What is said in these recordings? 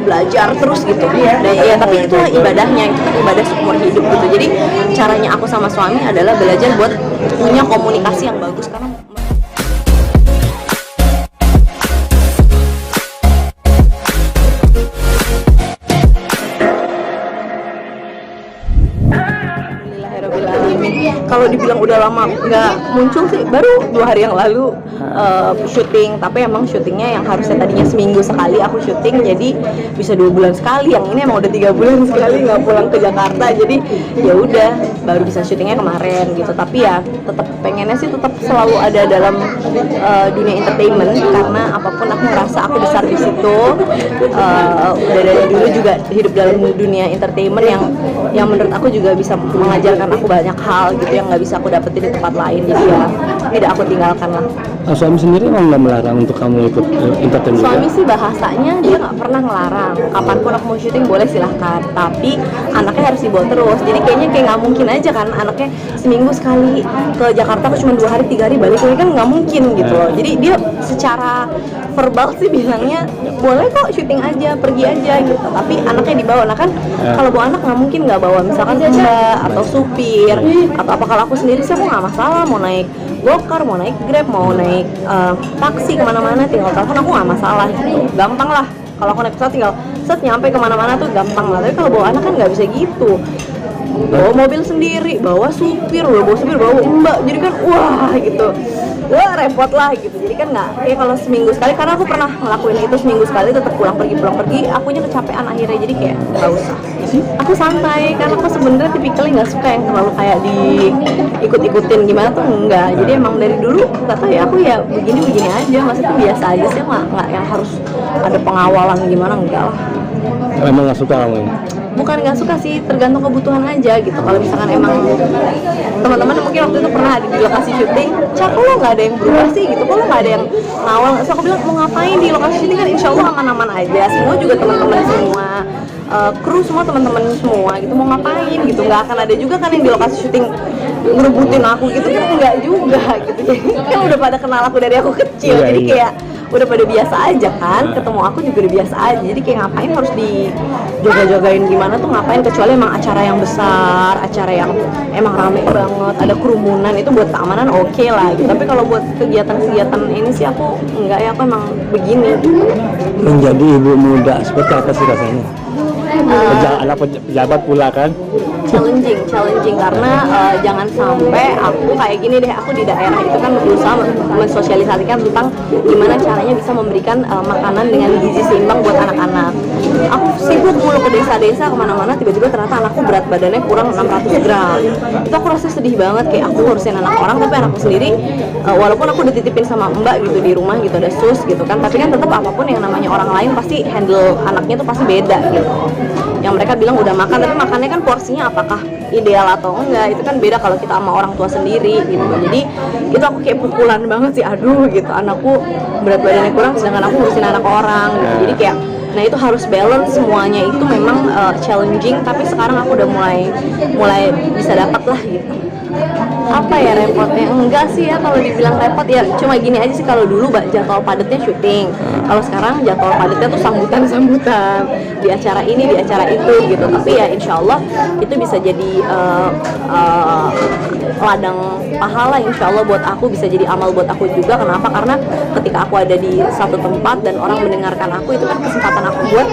belajar terus gitu. Dan ya tapi itu ibadahnya, itu kan ibadah seumur hidup gitu. Jadi caranya aku sama suami adalah belajar buat punya komunikasi yang bagus karena kalau dibilang udah lama nggak muncul sih, baru 2 hari yang lalu syuting. Tapi emang syutingnya yang harusnya tadinya seminggu sekali aku syuting jadi bisa 2 bulan sekali. Yang ini emang udah 3 bulan sekali nggak pulang ke Jakarta, jadi ya udah baru bisa syutingnya kemarin gitu. Tapi ya tetap pengennya sih tetap selalu ada dalam dunia entertainment karena apapun aku ngerasa aku besar di situ. Udah dari dulu juga hidup dalam dunia entertainment yang menurut aku juga bisa mengajarkan aku banyak hal gitu yang nggak bisa aku dapetin di tempat lain, jadi ya tidak aku tinggalkan lah. Suami sendiri emang nggak melarang untuk kamu ikut entertainment? Suami sih bahasanya dia nggak pernah ngelarang, kapanpun aku mau syuting boleh silahkan, tapi anaknya harus dibawa terus. Jadi kayaknya kayak nggak mungkin aja kan anaknya seminggu sekali ke Jakarta aku cuma 2 hari 3 hari balik lagi, kan nggak mungkin gitu loh. Jadi dia secara verbal sih bilangnya boleh kok syuting aja, pergi aja gitu, tapi anaknya dibawa. Nah kan kalau bawa anak nggak mungkin nggak bawa misalkan mbak atau supir atau apa. Kalau aku sendiri sih aku nggak masalah mau naik Gokar, mau naik Grab, mau naik taksi kemana-mana tinggal telepon, aku nggak masalah gitu, gampang lah. Kalau aku naik pesawat tinggal set nyampe kemana-mana tuh gampang lah. Tapi kalau bawa anak kan nggak bisa gitu, bawa mobil sendiri, bawa supir, bawa mbak, jadi kan wah gitu, wah repot lah gitu. Jadi kan nggak kayak kalau seminggu sekali, karena aku pernah ngelakuin itu seminggu sekali tetap pulang pergi, akunya kecapean akhirnya. Jadi kayak nggak usah, aku santai karena aku sebenarnya tipikalnya nggak suka yang terlalu kayak diikut-ikutin gimana tuh enggak. Jadi emang dari dulu nggak tahu ya, aku ya begini aja, maksudnya biasa aja sih, nggak yang harus ada pengawalan gimana, enggak lah. Emang nggak suka kamu ini? Bukan nggak suka sih, tergantung kebutuhan aja gitu. Kalau misalkan emang teman-teman mungkin waktu itu pernah ada di lokasi syuting, Cak, lo nggak ada yang berubah sih gitu, kok lo nggak ada yang ngawal. So aku bilang mau ngapain di lokasi syuting, kan insya Allah aman-aman aja, semua juga teman-teman semua, kru semua teman-teman semua gitu, mau ngapain gitu. Nggak akan ada juga kan yang di lokasi syuting ngerebutin aku gitu kan, enggak juga gitu. Jadi kan udah pada kenal aku dari aku kecil, jadi kayak udah pada biasa aja kan, ketemu aku juga udah biasa aja. Jadi kayak ngapain harus dijaga-jagain gimana tuh, ngapain, kecuali emang acara yang besar, acara yang emang rame banget, ada kerumunan, itu buat keamanan oke lah gitu. Tapi kalau buat kegiatan-kegiatan ini sih aku enggak ya, aku emang begini. Menjadi ibu muda seperti apa sih rasanya? Anak pejabat pula kan? Challenging karena jangan sampai aku kayak gini deh. Aku di daerah itu kan berusaha mensosialisasikan tentang gimana caranya bisa memberikan makanan dengan gizi seimbang buat anak-anak. Aku sibuk mulu ke desa-desa kemana-mana, tiba-tiba ternyata anakku berat badannya kurang 600 gram. Itu aku rasa sedih banget, kayak aku ngurusin anak orang tapi anakku sendiri, walaupun aku udah titipin sama mbak gitu di rumah gitu, ada sus gitu kan, tapi kan tetap apapun yang namanya orang lain pasti handle anaknya tuh pasti beda gitu. Yang mereka bilang udah makan, tapi makannya kan porsinya apakah ideal atau enggak, itu kan beda kalau kita sama orang tua sendiri gitu. Jadi itu aku kayak pukulan banget sih, aduh gitu, anakku berat badannya kurang sedangkan aku ngurusin anak orang gitu. Jadi kayak nah itu harus balance semuanya, itu memang challenging, tapi sekarang aku udah mulai bisa dapat lah gitu. Apa ya repotnya? Enggak sih ya, kalau dibilang repot ya cuma gini aja sih. Kalau dulu jadwal padatnya syuting, kalau sekarang jadwal padatnya tuh sambutan di acara ini, di acara itu gitu. Tapi ya insya Allah itu bisa jadi ladang pahala insya Allah buat aku, bisa jadi amal buat aku juga. Kenapa? Karena ketika aku ada di satu tempat dan orang mendengarkan aku, itu kan kesempatan aku buat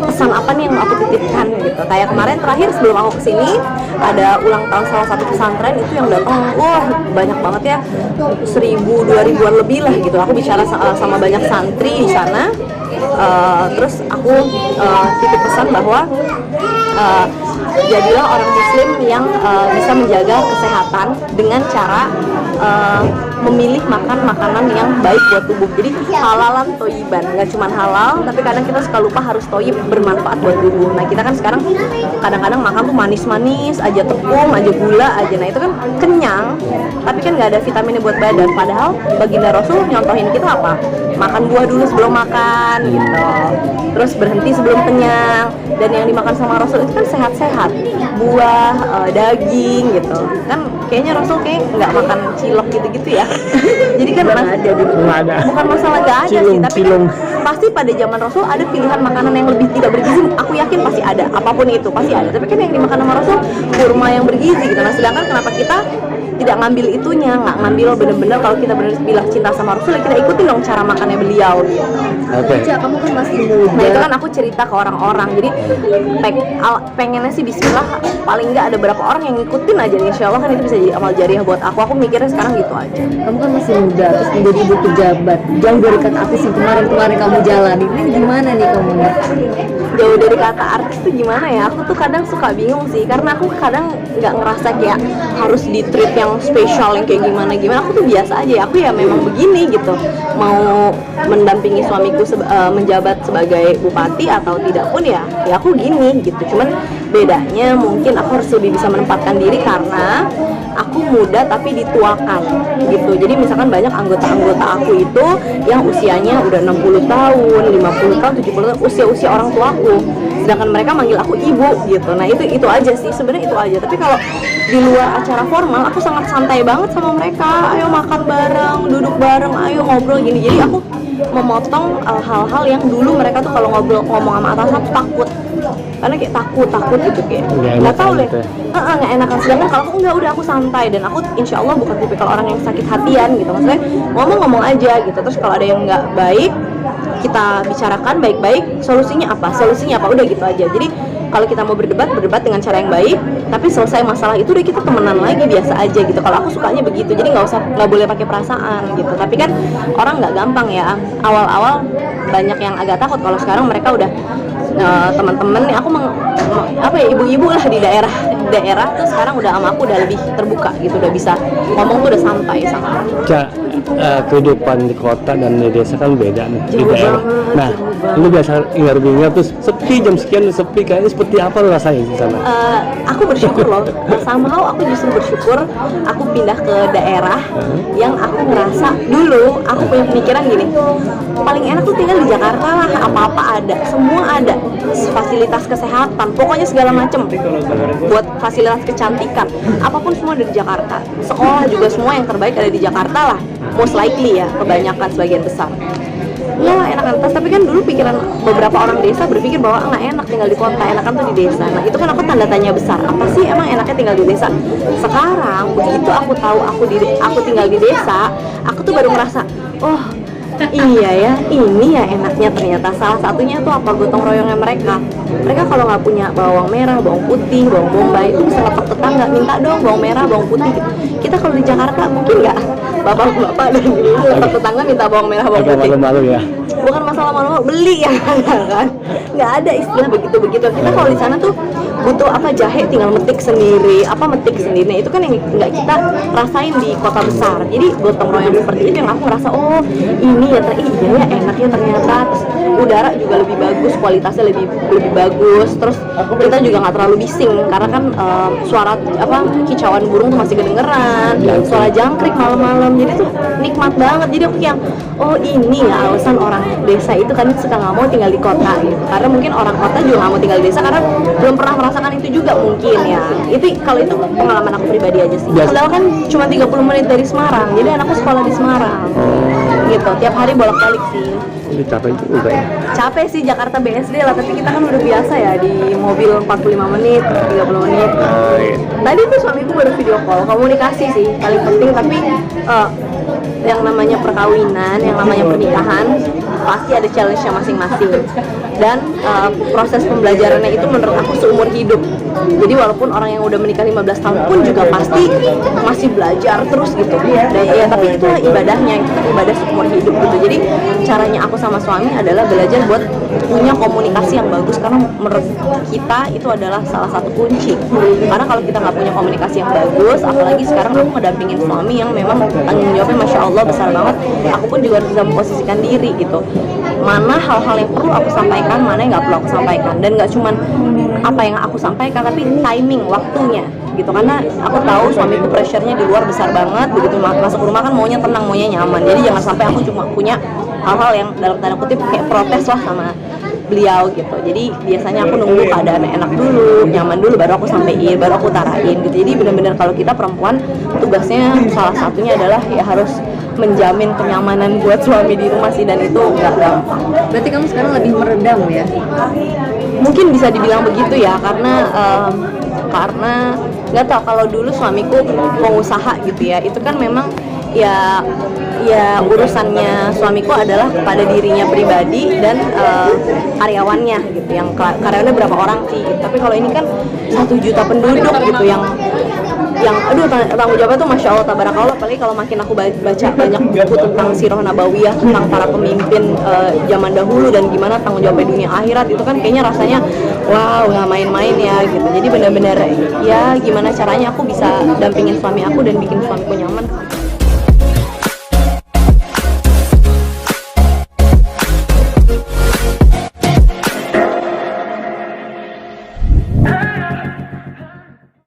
pesan apa nih yang aku titipkan gitu. Kayak kemarin terakhir sebelum aku kesini ada ulang tahun salah satu pesantren, itu yang datang wah banyak banget ya, 1000-2000-an lebih lah gitu. Aku bicara sama banyak santri di sana, terus aku titip pesan bahwa jadilah orang muslim yang bisa menjaga kesehatan dengan cara memilih makan makanan yang baik buat tubuh. Jadi halalan toyiban, nggak cuma halal, tapi kadang kita suka lupa harus toyib, bermanfaat buat tubuh. Nah kita kan sekarang kadang-kadang makan tuh manis-manis aja, tepung aja, gula aja. Nah itu kan kenyang, tapi kan nggak ada vitaminnya buat badan. Padahal baginda Rasul nyontohin kita apa? Makan buah dulu sebelum makan gitu, terus berhenti sebelum kenyang. Dan yang dimakan sama Rasul itu kan sehat-sehat, buah, daging gitu kan. Kayaknya Rasul kayak nggak makan cilok gitu-gitu ya. Jadi kan Nggak ada. bukan masalah nggak ada sih, tapi Cilung. kan pasti pada zaman Rasul ada pilihan makanan yang lebih tidak bergizi. Aku yakin pasti ada, apapun itu pasti ada. Tapi kan yang dimakan sama Rasul kurma yang bergizi gitu. Nah sedangkan kenapa kita tidak ngambil itunya, nggak ngambil bener-bener kalau kita bener bilang cinta sama Rasul, ya kita ikutin dong cara makannya beliau gitu. Oke. Cak, kamu kan masih muda. Nah itu kan aku cerita ke orang-orang, jadi pengennya sih Bismillah paling nggak ada berapa orang yang ngikutin aja, insya Allah kan itu bisa jadi amal jariah buat aku. Aku mikirnya sekarang gitu aja. Kamu kan masih muda, terus menjadi ibu pejabat, jauh dari kata artis yang kemarin kamu jalani. Ini gimana nih kamu? Jauh dari kata artis tuh gimana ya, aku tuh kadang suka bingung sih, karena aku kadang nggak ngerasa kayak harus di treat yang spesial yang kayak gimana. Aku tuh biasa aja, aku ya memang begini gitu, mau mendampingi suamiku menjabat sebagai bupati atau tidak pun ya aku gini gitu. Cuman bedanya mungkin aku harus lebih bisa menempatkan diri karena aku muda tapi dituakan gitu. Jadi misalkan banyak anggota-anggota aku itu yang usianya udah 60 tahun, 50 tahun, 70 tahun, usia-usia orang tua aku. Sedangkan mereka manggil aku ibu gitu. Nah, itu aja sih, sebenarnya itu aja. Tapi kalau di luar acara formal aku sangat santai banget sama mereka. Ayo makan bareng, duduk bareng, ayo ngobrol gini. Jadi aku memotong hal-hal yang dulu mereka tuh kalau ngomong sama atasan tuh takut. Karena kayak takut gitu kayak nggak tahu deh, nggak enakan. Sedangkan kalau aku udah aku santai dan aku insya Allah bukan tipikal orang yang sakit hatian gitu. Maksudnya ngomong aja gitu. Terus kalau ada yang nggak baik kita bicarakan baik-baik, solusinya apa udah gitu aja. Jadi kalau kita mau berdebat dengan cara yang baik, tapi selesai masalah itu udah kita temenan lagi biasa aja gitu. Kalau aku sukanya begitu, jadi nggak boleh pakai perasaan gitu. Tapi kan orang nggak gampang ya, awal-awal banyak yang agak takut. Kalau sekarang mereka udah teman-teman nih, aku ibu-ibu lah di daerah tuh sekarang udah sama aku udah lebih terbuka gitu, udah bisa ngomong tuh udah santai sama aku. Cak, kehidupan di kota dan di desa kan beda nih di Jauh daerah. banget, Nah, jauh lu biasa ingat terus sepi jam sekian sepi, kayaknya seperti apa lu rasain di sana? Aku bersyukur loh, somehow aku justru bersyukur aku pindah ke daerah yang aku ngerasa dulu aku punya pemikiran gini, paling enak tuh tinggal di Jakarta lah, apa-apa ada, semua ada, fasilitas kesehatan, pokoknya segala macem, buat fasilitas kecantikan, apapun semua ada di Jakarta, sekolah juga semua yang terbaik ada di Jakarta lah, most likely ya, kebanyakan sebagian besar. Ya enak atas, tapi kan dulu pikiran beberapa orang desa berpikir bahwa nggak enak tinggal di kota, enakan tuh di desa. Nah itu kan aku tanda tanya besar, apa sih emang enaknya tinggal di desa? Sekarang begitu aku tahu aku tinggal di desa, aku tuh baru merasa, oh iya ya, ini ya enaknya ternyata. Salah satunya tuh apa, gotong royongnya mereka kalau nggak punya bawang merah, bawang putih, bawang bombay, itu bisa ngetok tetangga, minta dong bawang merah, bawang putih gitu. Kita kalau di Jakarta mungkin nggak, bapak-bapak dan ibu ngetok tetangga minta bawang merah, bawang Agak putih. malu-malu ya. Bukan masalah malu, beli ya kan, nggak ada istilah begitu. Kita kalau di sana tuh butuh apa, jahe tinggal metik sendiri, metik sendiri. Nah, itu kan yang nggak kita rasain di kota besar. Jadi gotong royong seperti itu yang aku ngerasa, oh ini ya iya ya enaknya ternyata. Terus udara juga lebih bagus, kualitasnya lebih bagus. Terus kita juga nggak terlalu bising karena kan suara kicauan burung tuh masih kedengeran, suara jangkrik malam-malam. Jadi tuh nikmat banget. Jadi aku yang oh ini ya alasan orang desa itu kan suka nggak mau tinggal di kota gitu. Karena mungkin orang kota juga nggak mau tinggal di desa karena belum pernah merasakan itu juga mungkin ya. Kalau itu pengalaman aku pribadi aja sih. Padahal kan cuma 30 menit dari Semarang. Jadi anakku sekolah di Semarang. Gitu. Tiap hari bolak-balik sih. Jadi capek juga ya. Capek sih Jakarta BSD lah, tapi kita kan udah biasa ya di mobil 45 menit, 30 menit. Iya. Tadi tuh suamiku baru video call, komunikasi sih paling penting, tapi yang namanya perkawinan, yang namanya pernikahan pasti ada challenge-nya masing-masing. Dan proses pembelajarannya itu menurut aku seumur hidup. Jadi walaupun orang yang udah menikah 15 tahun pun juga pasti masih belajar terus gitu. Dan ya tapi itulah ibadahnya, itu kan ibadah seumur hidup gitu. Jadi caranya aku sama suami adalah belajar buat punya komunikasi yang bagus, karena menurut kita itu adalah salah satu kunci. Karena kalau kita nggak punya komunikasi yang bagus, apalagi sekarang aku ngedampingin suami yang memang tanggung jawabnya masya Allah besar banget, aku pun juga harus bisa memposisikan diri gitu. Mana hal-hal yang perlu aku sampaikan, mana yang nggak perlu aku sampaikan, dan nggak cuman apa yang aku sampaikan, tapi timing, waktunya gitu. Karena aku tahu suamiku pressure-nya di luar besar banget, begitu masuk rumah kan maunya tenang, maunya nyaman. Jadi jangan sampai aku cuma punya hal-hal yang dalam tanda kutip kayak protes lah sama beliau gitu. Jadi biasanya aku nunggu keadaan enak dulu, nyaman dulu, baru aku sampein, baru aku utarain gitu. Jadi benar-benar kalau kita perempuan tugasnya salah satunya adalah ya harus menjamin kenyamanan buat suami di rumah sih, dan itu nggak gampang. Berarti kamu sekarang lebih meredam ya? Mungkin bisa dibilang begitu ya, karena nggak tahu, kalau dulu suamiku pengusaha gitu ya, itu kan memang ya urusannya suamiku adalah kepada dirinya pribadi dan karyawannya gitu, yang karyawannya berapa orang sih gitu. Tapi kalau ini kan 1 juta penduduk gitu, yang aduh tanggung jawabnya tuh masya Allah tabarakallah. Apalagi kalau makin aku baca banyak buku tentang sirah nabawiyah, tentang para pemimpin zaman dahulu dan gimana tanggung jawabnya dunia akhirat, itu kan kayaknya rasanya wow, nggak main-main ya gitu. Jadi benar-benar ya gimana caranya aku bisa dampingin suami aku dan bikin suamiku nyaman.